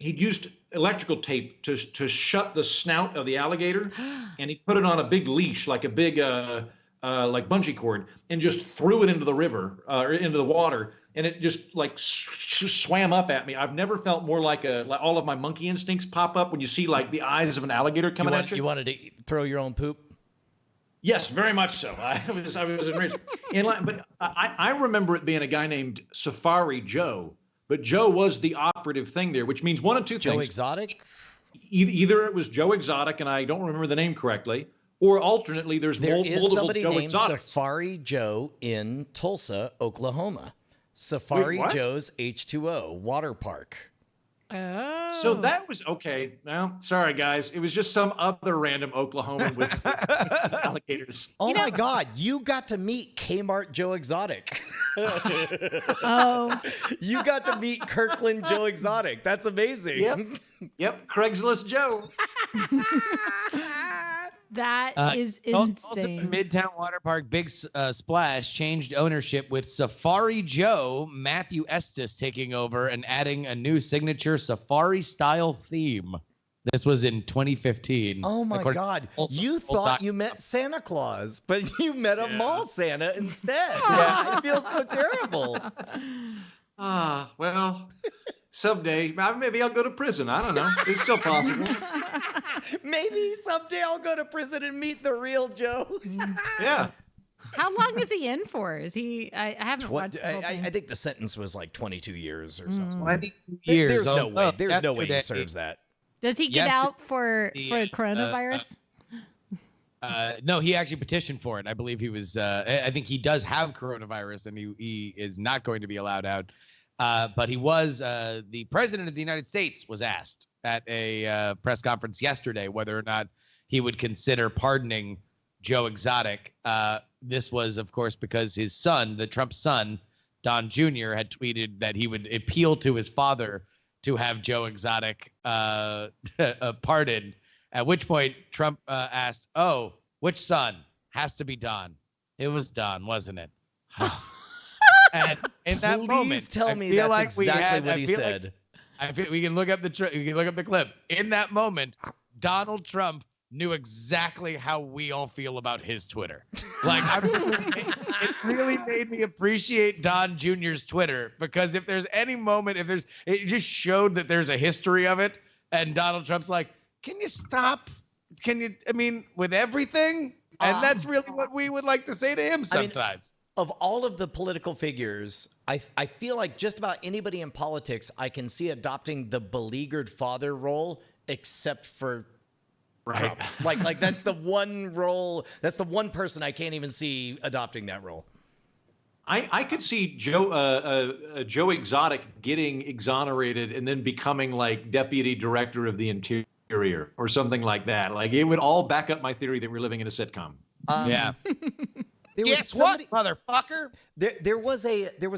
used electrical tape to shut the snout of the alligator. And he put it on a big leash, like a big, like bungee cord, and just threw it into the river or into the water. And it just swam up at me. I've never felt more like all of my monkey instincts pop up when you see like the eyes of an alligator coming at you. You wanted to throw your own poop? Yes, very much so. I was enraged. But I remember it being a guy named Safari Joe. But Joe was the operative thing there, which means one of two Joe things. Exotic? Either it was Joe Exotic, and I don't remember the name correctly, or alternately, There is multiple somebody Joe named Exotics. Safari Joe in Tulsa, Oklahoma. Safari what? Joe's H2O water park. Oh. So that was okay. Well, sorry guys, it was just some other random Oklahoman with alligators. Oh my God, you got to meet Kmart Joe Exotic. Oh. You got to meet Kirkland Joe Exotic. That's amazing. Yep, Craigslist Joe. That is Also, insane. Midtown Water Park Big Splash changed ownership with Safari Joe Matthew Estes taking over and adding a new signature Safari style theme. This was in 2015. Oh my according to God. Tulsa You Full thought Doc- you met Santa Claus, but you met a mall Santa instead. Yeah. I feel so terrible. Well, someday maybe I'll go to prison. I don't know. It's still possible. Maybe someday I'll go to prison and meet the real Joe. Yeah. How long is he in for? Is he? I haven't watched the whole thing. I think the sentence was like 22 years or something. I think 2 years. There's no Oh, way. There's no way he yesterday- serves that. Does he get Yesterday, out for coronavirus? No, he actually petitioned for it. I believe he was. I think he does have coronavirus, and he is not going to be allowed out. But he was. The president of the United States was asked at a press conference yesterday whether or not he would consider pardoning Joe Exotic. This was, of course, because his son, the Trump son, Don Jr., had tweeted that he would appeal to his father to have Joe Exotic pardoned. At which point Trump asked, "Oh, which son? Has to be Don." It was Don, wasn't it? And in that Please moment, tell I me feel that's like we exactly had- what I he feel like- said. I feel we can look up the clip. In that moment, Donald Trump knew exactly how we all feel about his Twitter. Like, it really made me appreciate Don Jr.'s Twitter, because if there's any moment, it just showed that there's a history of it, and Donald Trump's like, "Can you stop? With everything?" And that's really what we would like to say to him sometimes. Of all of the political figures, I feel like just about anybody in politics I can see adopting the beleaguered father role, except for Trump. Like that's the one role. That's the one person I can't even see adopting that role. I could see Joe Exotic getting exonerated and then becoming like deputy director of the interior or something like that. Like it would all back up my theory that we're living in a sitcom. Yeah. There was Guess what, somebody- motherfucker? There was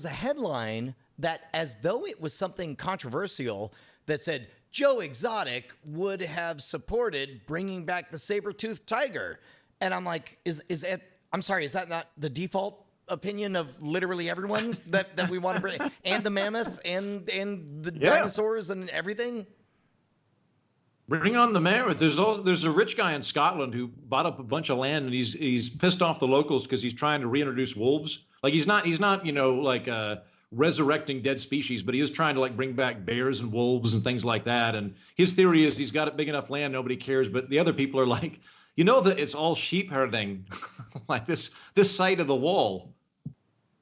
a headline that, as though it was something controversial, that said Joe Exotic would have supported bringing back the saber-toothed tiger, and I'm like, is that? I'm sorry, is that not the default opinion of literally everyone that we want to bring, and the mammoth and the dinosaurs and everything? Bring on the mammoth. There's a rich guy in Scotland who bought up a bunch of land, and he's pissed off the locals because he's trying to reintroduce wolves. Like he's not resurrecting dead species, but he is trying to like bring back bears and wolves and things like that. And his theory is he's got a big enough land, nobody cares. But the other people are like, that it's all sheep herding, like this side of the wall.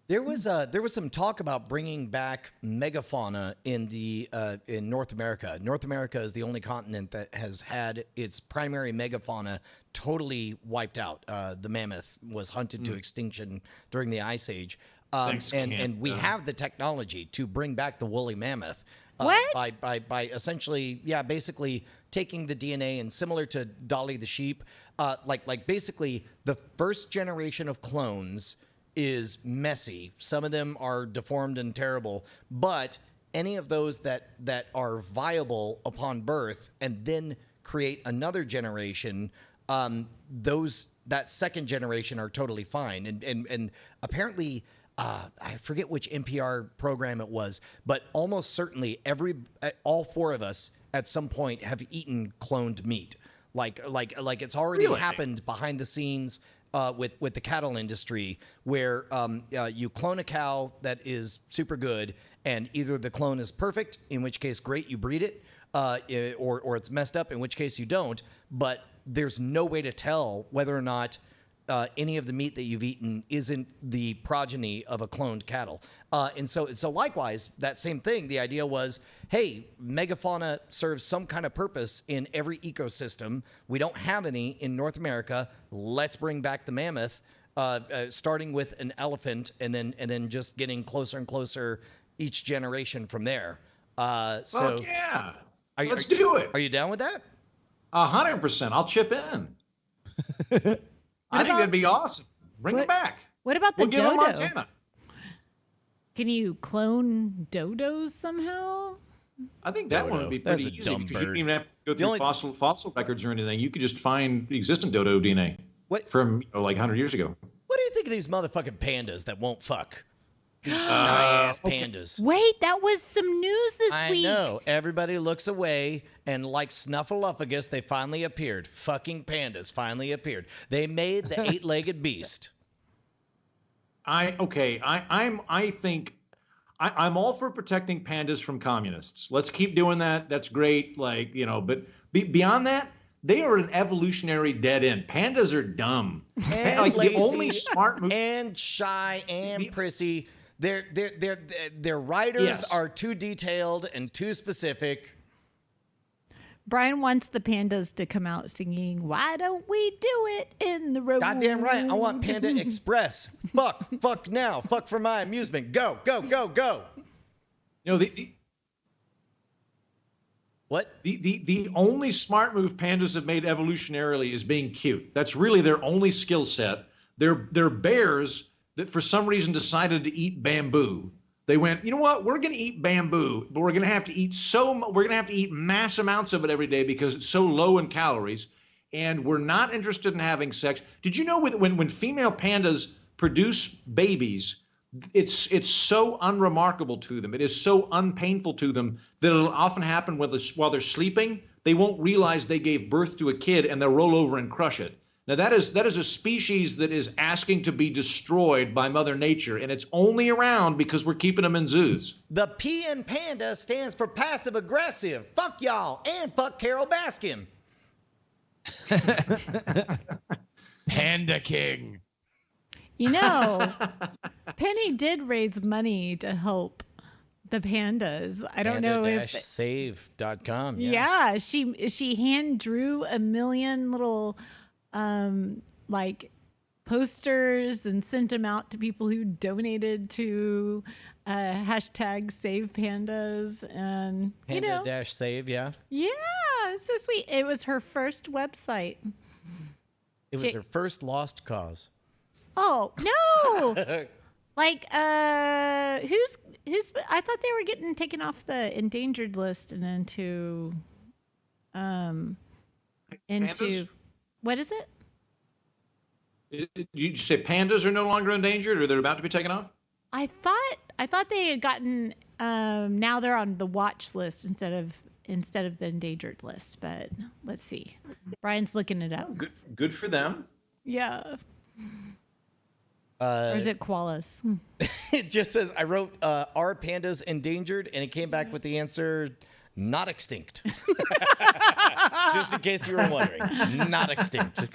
There was some talk about bringing back megafauna in North America. North America is the only continent that has had its primary megafauna totally wiped out. The mammoth was hunted to extinction during the Ice Age, Thanks, and we have the technology to bring back the woolly mammoth. What? By essentially, basically taking the DNA and similar to Dolly the sheep, like basically the first generation of clones is messy. Some of them are deformed and terrible, but any of those that are viable upon birth and then create another generation, that second generation are totally fine. And apparently, I forget which NPR program it was, but almost certainly all four of us at some point have eaten cloned meat. Like it's already happened behind the scenes. With the cattle industry, where you clone a cow that is super good, and either the clone is perfect, in which case great, you breed it, or it's messed up, in which case you don't. But there's no way to tell whether or not any of the meat that you've eaten isn't the progeny of a cloned cattle. And so likewise, that same thing, the idea was, hey, megafauna serves some kind of purpose in every ecosystem. We don't have any in North America. Let's bring back the mammoth, starting with an elephant and then just getting closer and closer each generation from there. Fuck yeah. Let's do it. Are you down with that? 100%. I'll chip in. I think that'd be awesome. Bring them back. What about the We'll give them dodo? Montana. Can you clone dodos somehow? I think that one would be That's pretty a easy dumb because you bird. don't even have to go The through only- fossil records or anything. You could just find existing dodo DNA What? from like 100 years ago. What do you think of these motherfucking pandas that won't fuck? These shy ass pandas. Wait, that was some news this I week. know. Everybody looks away, and like Snuffleupagus, they finally appeared. Fucking pandas finally appeared. They made the eight-legged beast. I'm all for protecting pandas from communists. Let's keep doing that. That's great. Like, but beyond that, they are an evolutionary dead end. Pandas are dumb. And Like lazy, the only smart move. and shy and prissy. Their writers Yes. are too detailed and too specific. Brian wants the pandas to come out singing, "Why don't we do it in the road?" Goddamn right. I want Panda Express. Fuck now. Fuck for my amusement. Go, go, go, go. What? The only smart move pandas have made evolutionarily is being cute. That's really their only skill set. They're bears that for some reason decided to eat bamboo. They went, you know what? We're going to eat bamboo, but we're going to have to eat mass amounts of it every day because it's so low in calories, and we're not interested in having sex. Did you know when female pandas produce babies, it's so unremarkable to them, it is so unpainful to them that it'll often happen while they're sleeping. They won't realize they gave birth to a kid, and they'll roll over and crush it. Now, that is a species that is asking to be destroyed by Mother Nature, and it's only around because we're keeping them in zoos. The P in Panda stands for passive aggressive. Fuck y'all and fuck Carol Baskin. Panda King. You know, Penny did raise money to help the pandas. I don't know if Panda-save.com. yeah, she hand drew 1 million little like posters and sent them out to people who donated to hashtag Save Pandas, and Panda-save, yeah. yeah, it's so sweet. It was her first website. It was her first lost cause. Oh no! Like who's? I thought they were getting taken off the endangered list and into Pandas? what is it? You say pandas are no longer endangered, or they're about to be taken off? I thought they had gotten now they're on the watch list instead of the endangered list. But let's see. Brian's looking it up. Good for them. Yeah. Or is it koalas? It just says, I wrote, are pandas endangered? And it came back with the answer, not extinct. Just in case you were wondering, not extinct.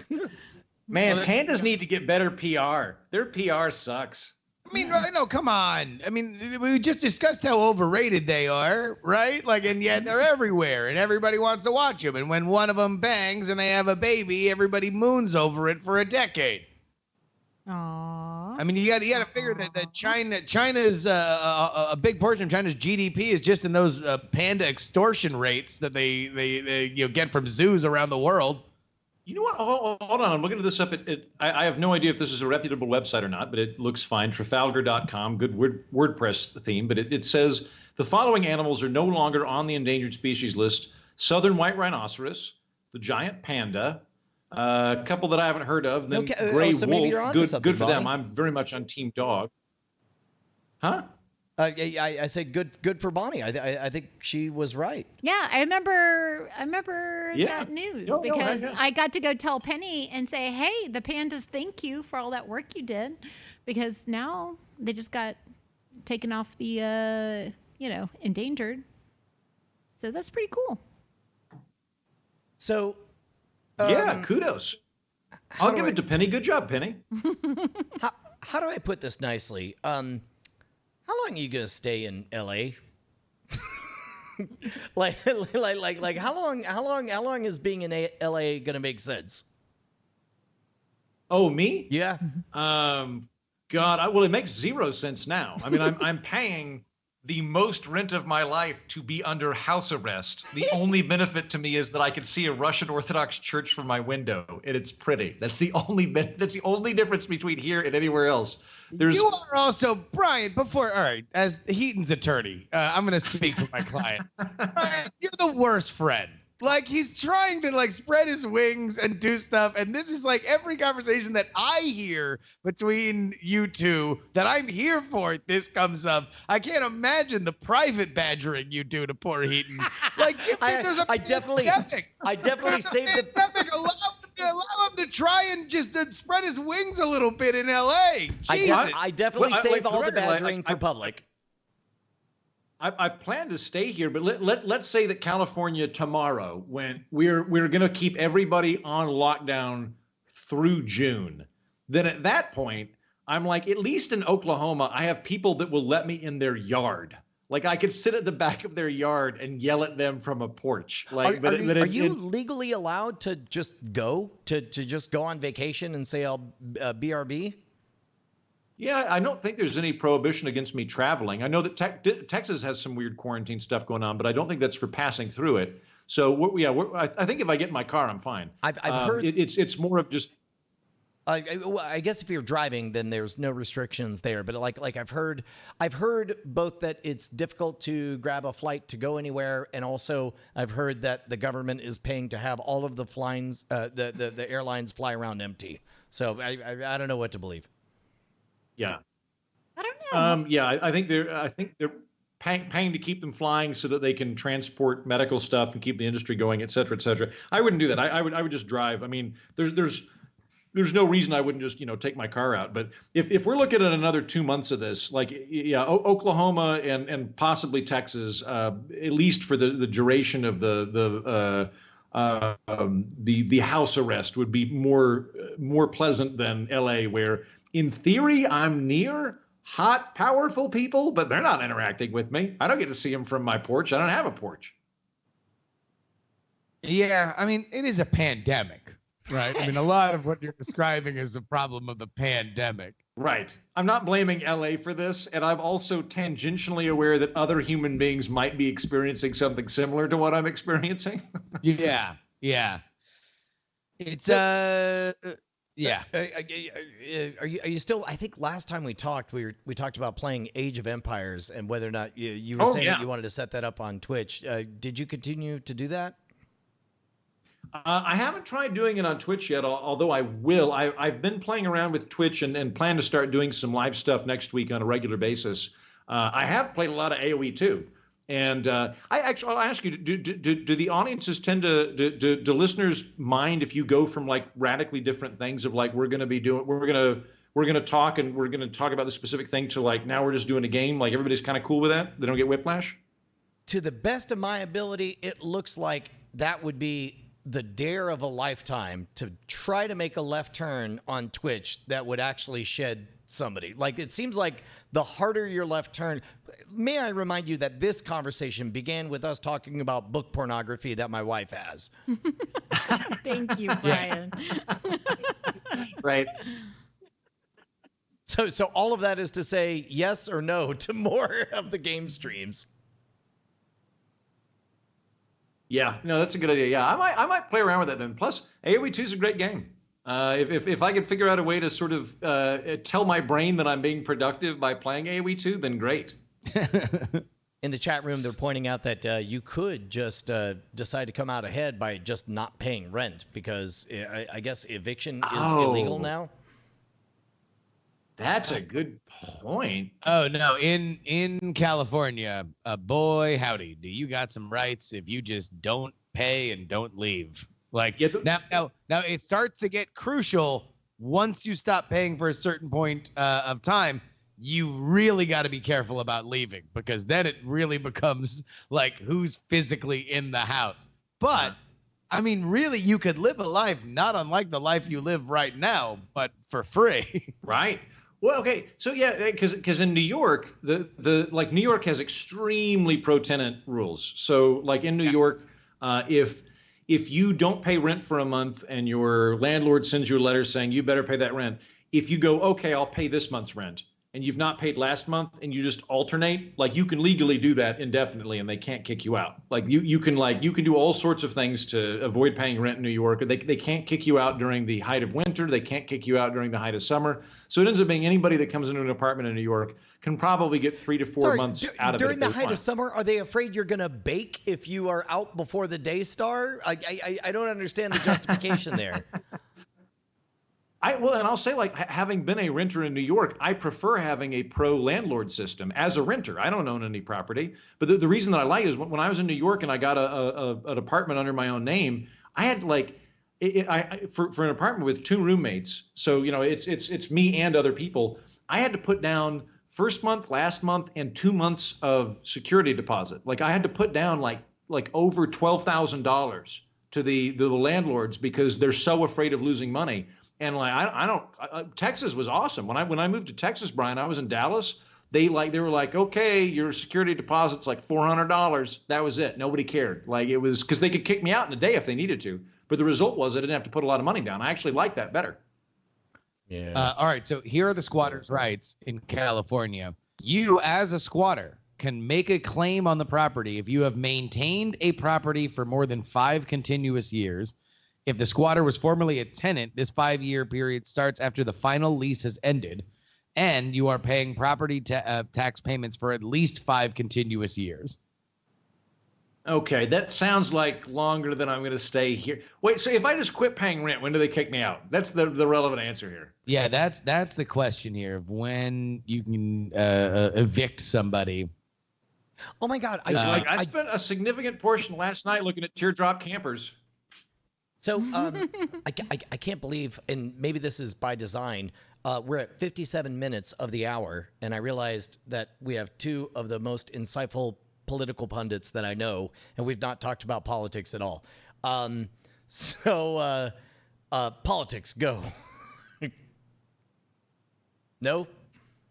Man, pandas need to get better PR. Their PR sucks. I mean, no, come on. I mean, we just discussed how overrated they are, right? Like, and yet they're everywhere, and everybody wants to watch them. And when one of them bangs and they have a baby, everybody moons over it for a decade. Aww. I mean, you got to figure that China's a big portion of China's GDP is just in those panda extortion rates that they get from zoos around the world. You know what? Hold on. I'm looking at this up. I have no idea if this is a reputable website or not, but it looks fine. Trafalgar.com, good WordPress theme. But it says the following animals are no longer on the endangered species list: southern white rhinoceros, the giant panda, a couple that I haven't heard of, then Okay, gray so maybe you're wolf. onto Good something, for them. Bonnie. I'm very much on team dog. Huh? I say good for Bonnie. I think she was right. Yeah, I remember Yeah. that news No, because yeah. I got to go tell Penny and say, "Hey, the pandas, thank you for all that work you did," because now they just got taken off the endangered. So that's pretty cool. So Yeah, kudos. how I'll do give I- it to Penny. Good job, Penny. How do I put this nicely? How long are you gonna stay in LA? like how long is being in LA gonna make sense? Oh, me? Yeah. God, well, it makes zero sense now. I mean, I'm paying the most rent of my life to be under house arrest. The only benefit to me is that I can see a Russian Orthodox church from my window, and it's pretty. That's the only difference between here and anywhere else. You are also, Brian, all right, as Heaton's attorney, I'm going to speak for my client. Brian, you're the worst friend. Like, he's trying to, like, spread his wings and do stuff, and this is, like, every conversation that I hear between you two that I'm here for, this comes up. I can't imagine the private badgering you do to poor Heaton. Like, there's a I definitely saved the. pandemic. Allow him to try and just spread his wings a little bit in L.A. Jesus. I definitely Well, save for all the record, like, badgering for public. I plan to stay here, but let's say that California tomorrow, when we're going to keep everybody on lockdown through June, then at that point, I'm like, at least in Oklahoma, I have people that will let me in their yard. Like, I could sit at the back of their yard and yell at them from a porch. Like, Are you legally allowed to just go on vacation and say I'll BRB? Yeah, I don't think there's any prohibition against me traveling. I know that Texas has some weird quarantine stuff going on, but I don't think that's for passing through it. So I think if I get in my car, I'm fine. I've heard it's more of just. I guess if you're driving, then there's no restrictions there. But like I've heard both that it's difficult to grab a flight to go anywhere, and also I've heard that the government is paying to have all of the the airlines fly around empty. So I don't know what to believe. Yeah. I don't know. Yeah, I think they're paying to keep them flying so that they can transport medical stuff and keep the industry going, et cetera, et cetera. I wouldn't do that. I would just drive. I mean, there's no reason I wouldn't just take my car out. But if we're looking at another 2 months of this, like Oklahoma and possibly Texas, at least for the duration of the house arrest would be more pleasant than LA, where in theory I'm near hot, powerful people, but they're not interacting with me. I don't get to see them from my porch. I don't have a porch. Yeah, I mean, it is a pandemic, right? I mean, a lot of what you're describing is the problem of the pandemic. Right. I'm not blaming LA for this, and I'm also tangentially aware that other human beings might be experiencing something similar to what I'm experiencing. Yeah. It's yeah. Are you still? I think last time we talked, we talked about playing Age of Empires and whether or not you were saying that you wanted to set that up on Twitch. Did you continue to do that? I haven't tried doing it on Twitch yet, although I will. I've been playing around with Twitch and plan to start doing some live stuff next week on a regular basis. I have played a lot of AoE too. And I'll ask you, do the audiences tend do listeners mind if you go from like radically different things of like we're going to talk about the specific thing to like now we're just doing a game? Like everybody's kind of cool with that? They don't get whiplash? To the best of my ability, it looks like that would be the dare of a lifetime to try to make a left turn on Twitch that would actually shed somebody. Like it seems like the harder your left turn. May I remind you that this conversation began with us talking about book pornography that my wife has. Thank you, Brian. Right. So all of that is to say yes or no to more of the game streams. Yeah, no, that's a good idea. Yeah, I might play around with that then. Plus, AoE 2 is a great game. If I could figure out a way to sort of tell my brain that I'm being productive by playing AoE 2, then great. In the chat room, they're pointing out that you could just decide to come out ahead by just not paying rent because I guess eviction is illegal now. That's a good point. Oh no, in California, boy howdy, do you got some rights if you just don't pay and don't leave. Like now it starts to get crucial once you stop paying for a certain point of time. You really got to be careful about leaving because then it really becomes like who's physically in the house. But I mean, really, you could live a life not unlike the life you live right now, but for free. Right. Well, okay. So yeah, because in New York, the like New York has extremely pro-tenant rules. So like in New York, if you don't pay rent for a month and your landlord sends you a letter saying you better pay that rent, if you go, okay, I'll pay this month's rent, and you've not paid last month and you just alternate, like you can legally do that indefinitely and they can't kick you out. Like you can do all sorts of things to avoid paying rent in New York. They can't kick you out during the height of winter. They can't kick you out during the height of summer. So it ends up being anybody that comes into an apartment in New York can probably get 3 to 4 months out of it. During the height of summer, are they afraid you're going to bake if you are out before the day star? I don't understand the justification there. And I'll say, like, having been a renter in New York, I prefer having a pro landlord system as a renter. I don't own any property, but the reason that I like it is when I was in New York and I got an apartment under my own name, I had for an apartment with 2 roommates. So it's me and other people. I had to put down first month, last month, and 2 months of security deposit. Like I had to put down like over $12,000 to the landlords because they're so afraid of losing money. And like Texas was awesome. When I moved to Texas, Brian, I was in Dallas. They were like, okay, your security deposit's like $400. That was it. Nobody cared. Like it was because they could kick me out in a day if they needed to. But the result was I didn't have to put a lot of money down. I actually like that better. Yeah. All right. So here are the squatters' rights in California. You, as a squatter, can make a claim on the property if you have maintained a property for more than 5 continuous years. If the squatter was formerly a tenant, this 5-year period starts after the final lease has ended, and you are paying property tax payments for at least 5 continuous years. Okay, that sounds like longer than I'm going to stay here. Wait, so if I just quit paying rent, when do they kick me out? That's the relevant answer here. Yeah, that's the question here of when you can evict somebody. Oh my God! I spent a significant portion last night looking at teardrop campers. So I can't believe, and maybe this is by design, we're at 57 minutes of the hour, and I realized that we have 2 of the most insightful political pundits that I know, and we've not talked about politics at all. Politics, go. No?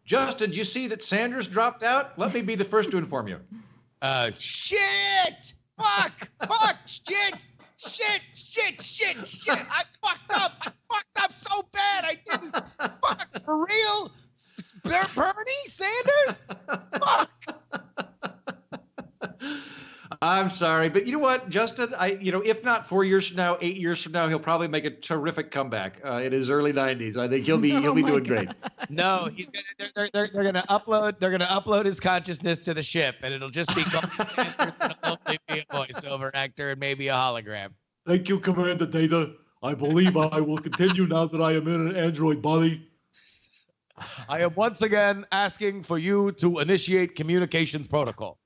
Justin, did you see that Sanders dropped out? Let me be the first to inform you. Shit! Fuck! Shit! I fucked up so bad. I didn't. Fuck, for real? Bernie Sanders? Fuck. I'm sorry, but you know what, Justin? If not 4 years from now, 8 years from now, he'll probably make a terrific comeback in his early 90s. I think he'll be doing great. No, he's gonna. They're gonna upload. They're gonna upload his consciousness to the ship, and it'll just be a voiceover actor and maybe a hologram. Thank you, Commander Data. I believe I will continue now that I am in an android body. I am once again asking for you to initiate communications protocol.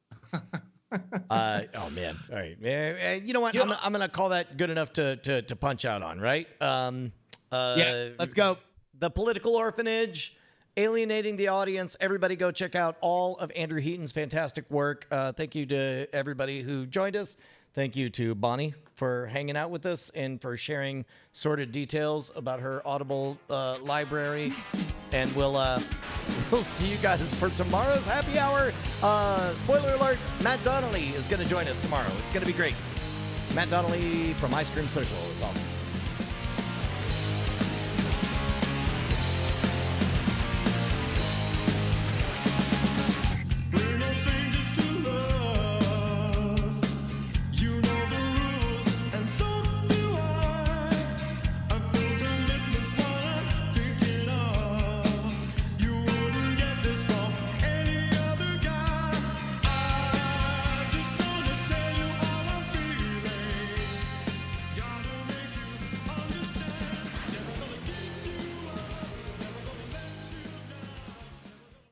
Oh man! All right, you know what? I'm gonna call that good enough to punch out on, right? Yeah, let's go. The Political Orphanage, alienating the audience. Everybody, go check out all of Andrew Heaton's fantastic work. Thank you to everybody who joined us. Thank you to Bonnie for hanging out with us and for sharing sordid details about her Audible library. And we'll see you guys for tomorrow's happy hour. Spoiler alert, Matt Donnelly is going to join us tomorrow. It's going to be great. Matt Donnelly from Ice Cream Circle is awesome.